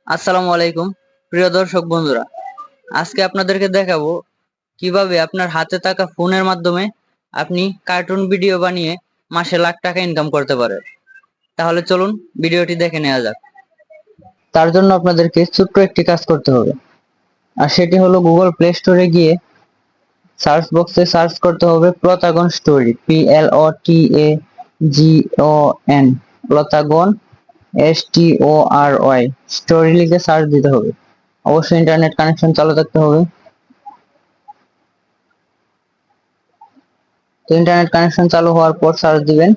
আসসালামু আলাইকুম প্রিয় দর্শক বন্ধুরা, আজকে আপনাদেরকে দেখাবো কিভাবে আপনার হাতে থাকা ফোনের মাধ্যমে আপনি কার্টুন ভিডিও বানিয়ে মাসে লাখ টাকা ইনকাম করতে পারেন। তাহলে চলুন ভিডিওটি দেখে নেওয়া যাক। তার জন্য আপনাদেরকে ছোট্ট একটি কাজ করতে হবে, আর সেটি হলো গুগল প্লে স্টোরে গিয়ে সার্চ বক্সে সার্চ করতে হবে প্রতাগন স্টোরি, PLOTAGON, প্রতাগন STORY স্টোরি লিখে সার্চ দিতে হবে। অবশ্যই ইন্টারনেট কানেকশন চালু থাকতে হবে। তো ইন্টারনেট কানেকশন চালু হওয়ার পর সার্চ দিবেন,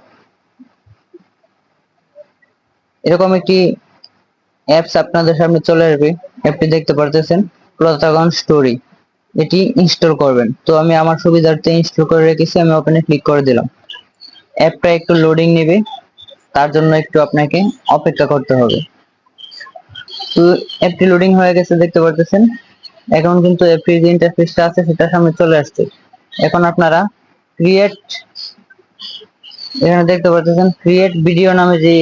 এরকম একটি অ্যাপস আপনাদের সামনে চলে আসবে। অ্যাপটি দেখতে পারতেছেন, প্রতাগন স্টোরি। এটি ইনস্টল করবেন। তো আমি আমার সুবিধার্থে ইনস্টল করে রেখেছি, আমি ওপেনে ক্লিক করে দিলাম। অ্যাপটা একটু লোডিং নেবে, তার জন্য একটু আপনাকে অপেক্ষা করতে হবে। তো অ্যাপটি লোডিং হয়ে গেছে দেখতে পারতেছেন। এখন কিন্তু অ্যাপটির যে ইন্টারফেসটা আছে সেটা সামনে চলে আসছে। এখন আপনারা ক্রিয়েট, এখানে দেখতে পাচ্ছেন ক্রিয়েট ভিডিও নামে যে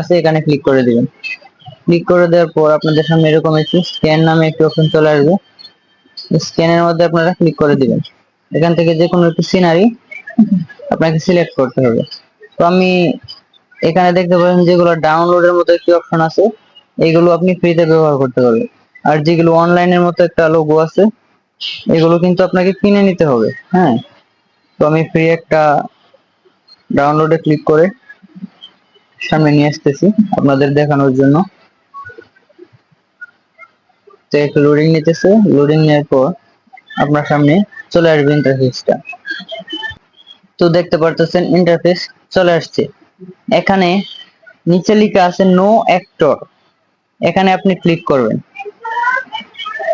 আছে, এখানে ক্লিক করে দিবেন। ক্লিক করে দেওয়ার পর আপনাদের সামনে এরকম একটি স্ক্যান নামে একটি অপশন চলে আসবে। স্ক্যানের মধ্যে আপনারা ক্লিক করে দিবেন। এখান থেকে যে কোনো একটি সিনারি আপনাকে সিলেক্ট করতে হবে। তো আমি এখানে দেখতে পাচ্ছেন যেগুলো ডাউনলোডের মতো একটি অপশন আছে, এগুলো আপনি ফ্রিতে ব্যবহার করতে পারবেন। আর যেগুলো অনলাইনের মতো একটা লোগো আছে, এগুলো কিন্তু আপনাকে কিনে নিতে হবে। হ্যাঁ, তো আমি ফ্রি একটা ডাউনলোডে ক্লিক করে সামনে নিয়ে আসতেছি আপনাদের দেখানোর জন্য। তো একটু লোডিং নিতেছে, লোডিং নেওয়ার পর আপনার সামনে চলে আসবে ইন্টারফেসটা। তো দেখতে পারতেছেন ইন্টারফেস চলে আসছে। এখানে নিচে লেখা আছে নো অ্যাক্টর, এখানে আপনি ক্লিক করবেন।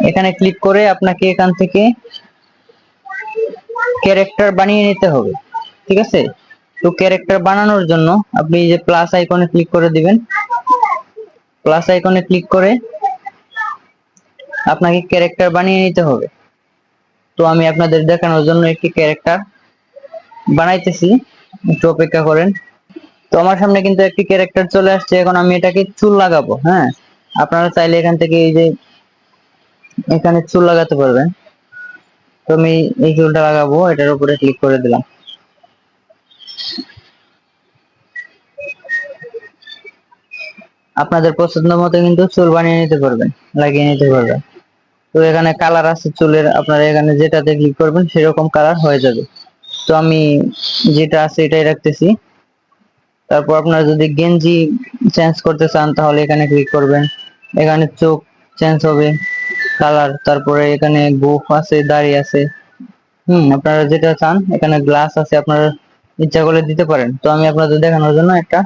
এখানে ক্লিক করে আপনাকে এখান থেকে ক্যারেক্টার বানিয়ে নিতে হবে, ঠিক আছে? তো ক্যারেক্টার বানানোর জন্য আপনি যে প্লাস আইকনে ক্লিক করে দিবেন। প্লাস আইকনে ক্লিক করে আপনাকে ক্যারেক্টার বানিয়ে নিতে হবে। তো আমি আপনাদের দেখানোর জন্য একটি ক্যারেক্টার বানাইতেছি, একটু অপেক্ষা করেন। তো আমার সামনে কিন্তু একটি ক্যারেক্টার চলে আসছে। এখন আমি এটাকে চুল লাগাবো। হ্যাঁ, আপনারা চাইলে এখান থেকে এই যে এখানে চুল লাগাতে পারবেন। তো আমি এই চুলটা লাগাবো, এটার উপরে ক্লিক করে দিলাম। আপনাদের পছন্দ মতো কিন্তু চুল বানিয়ে নিতে পারবেন, লাগিয়ে নিতে পারবেন। তো এখানে কালার আছে চুলের, আপনারা এখানে যেটাতে ক্লিক করবেন সেরকম কালার হয়ে যাবে। তো আমি যেটা আছে এটাই রাখতেছি। তারপর আপনারা যদি গেঞ্জি চেঞ্জ করতে চান তাহলে এখানে ক্লিক করবেন। এখানে চোখ চেঞ্জ হবে কালার, তারপরে এখানে গোফ আছে, দাড়ি আছে। আপনারা যেটা চান, এখানে গ্লাস আছে, আপনারা ইচ্ছা করলে দিতে পারেন। তো আমি আপনাদের দেখানোর জন্য একটা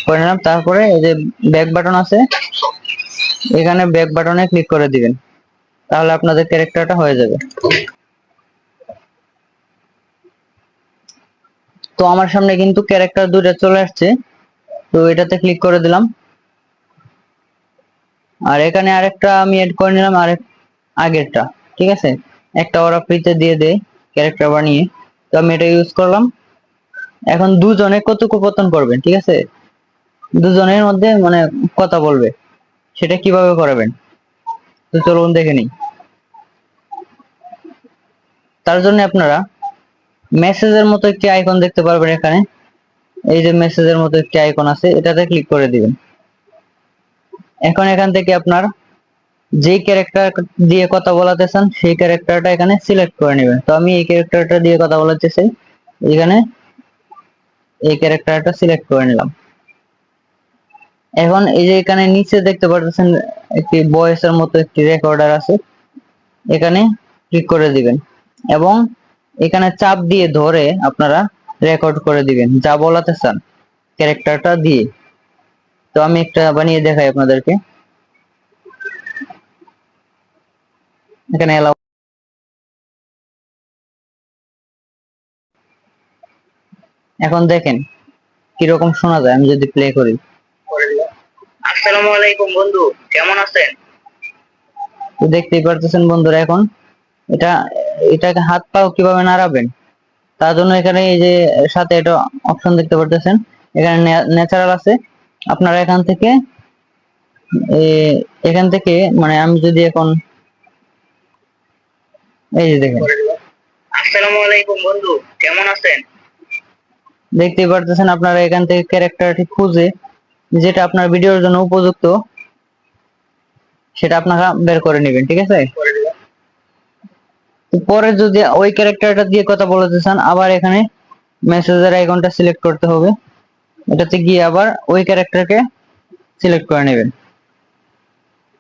করে নিলাম। তারপরে এই যে ব্যাক বাটন আছে, এখানে ব্যাক বাটনে ক্লিক করে দিবেন, তাহলে আপনাদের ক্যারেক্টারটা হয়ে যাবে। তো আমার সামনে কিন্তু ক্যারেক্টার দুটো চলে আসছে। তো এটাতে ক্লিক করে দিলাম। আর এখানে আরেকটা আমি এড করে নিলাম, আগেরটা, ঠিক আছে? একটা ওরা ফ্রিতে দিয়ে দেয় ক্যারেক্টার বানিয়ে, তো আমি এটা ইউজ করলাম। এখন দুজনে কথোপকথন করবেন, ঠিক আছে? দুজনের মধ্যে মানে কথা বলবে, সেটা কিভাবে করবেন তো চলুন দেখে নিই। তার জন্য আপনারা মেসেজের মতো একটি আইকন দেখতে পারবেন এখানে। এই যে মেসেজের মতো একটি আইকন আছে, এটাতে ক্লিক করে দিবেন। এখন এখান থেকে আপনার যে ক্যারেক্টার দিয়ে কথা বলাতে চান সেই ক্যারেক্টারটা এখানে সিলেক্ট করে নেবেন। তো আমি এই ক্যারেক্টারটা দিয়ে কথা বলাতে চাই, এখানে এই ক্যারেক্টারটা সিলেক্ট করে নিলাম। এখন এই যে এখানে নিচে দেখতে পাচ্ছেন একটি ভয়েসের মতো একটি রেকর্ডার আছে, এখানে ক্লিক করে দিবেন এবং এখানে চাপ দিয়ে ধরে আপনারা রেকর্ড করে দিবেন যা বলাতে চান ক্যারেক্টারটা দিয়ে। তো আমি একটা বানিয়ে দেখাই আপনাদেরকে। এখানে এলাও, এখন দেখেন কিরকম শোনা যায় আমি যদি প্লে করি। আসসালামু আলাইকুম বন্ধু, কেমন আছেন? তো দেখতেই পারতেছেন বন্ধুরা, এখন এটা এটাকে হাত পাও কিভাবে নাড়াবেন তার জন্য এখানে এই যে সাথে এটা অপশন দেখতে পারতেছেন, এখানে ন্যাচারাল আছে। আপনারা এখান থেকে এখান থেকে মানে আমি যদি এখন এই যে দেখেন, আসসালামু আলাইকুম বন্ধু, কেমন আছেন? দেখতে পারতেছেন আপনারা এখান থেকে ক্যারেক্টারটি খুঁজে যেটা আপনার ভিডিওর জন্য উপযুক্ত সেটা আপনারা বের করে নেবেন, ঠিক আছে। পরে যদি ওই ক্যারেক্টারটা দিয়ে কথা বলতে চান, আবার এখানে মেসেজের আইকনটা সিলেক্ট করতে হবে, এটাতে গিয়ে আবার ওই ক্যারেক্টারকে সিলেক্ট করে নেবেন।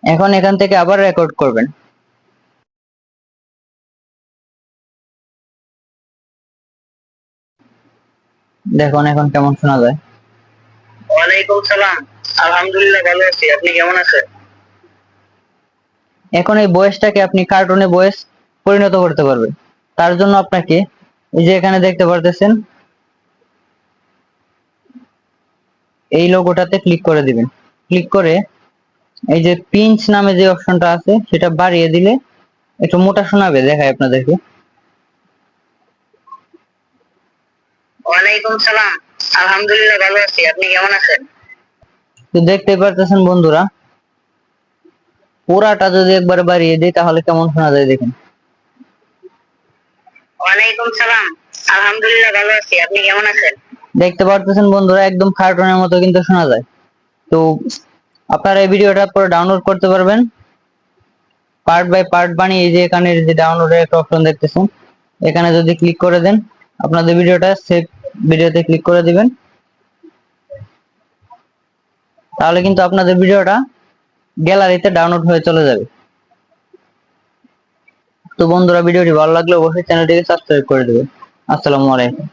এখন এখান থেকে আবার রেকর্ড করবেন। দেখুন এখন কেমন শোনা যায়। ওয়ালাইকুম সালাম, আলহামদুলিল্লাহ ভালো আছি, আপনি কেমন আছেন? এখন এই বয়সটাকে আপনি কার্টুনে বয়স পরিণত করতে পারবেন। তার জন্য আপনাকে এই যে এখানে দেখতে পারতেছেন এই লোগোটাতে ক্লিক করে দিবেন। ক্লিক করে এই যে পিঞ্চ নামে যে অপশনটা আছে সেটা বাড়িয়ে দিলে একটু মোটা শোনাবে, দেখায় আপনাদেরকে। ওয়ালাইকুম সালাম, আলহামদুলিল্লাহ ভালো আছি, আপনি কেমন আছেন? তো দেখতে পারতেছেন বন্ধুরা, পুরাটা যদি একবার বাড়িয়ে দিই তাহলে কেমন শোনা যায় দেখেন। ওয়ালাইকুম সালাম, আলহামদুলিল্লাহ ভালো আছি, আপনি কেমন আছেন? দেখতে পারতেছেন বন্ধুরা, একদম কার্টুনের মতো কিন্তু শোনা যায়। তো আপনারা এই ভিডিওটা পরে ডাউনলোড করতে পারবেন পার্ট বাই পার্ট বানিয়ে। এই যে এখানে যে ডাউনলোডের একটা অপশন দেখতেছেন, এখানে যদি ক্লিক করে দেন আপনাদের ভিডিওটা সেভ ভিডিওতে ক্লিক করে দিবেন, তাহলে কিন্তু আপনাদের ভিডিওটা গ্যালারিতে ডাউনলোড হয়ে চলে যাবে। তো বন্ধুরা, ভিডিওটি ভালো লাগলে অবশ্যই চ্যানেলটিকে সাবস্ক্রাইব করে দেবেন। আসসালামু আলাইকুম।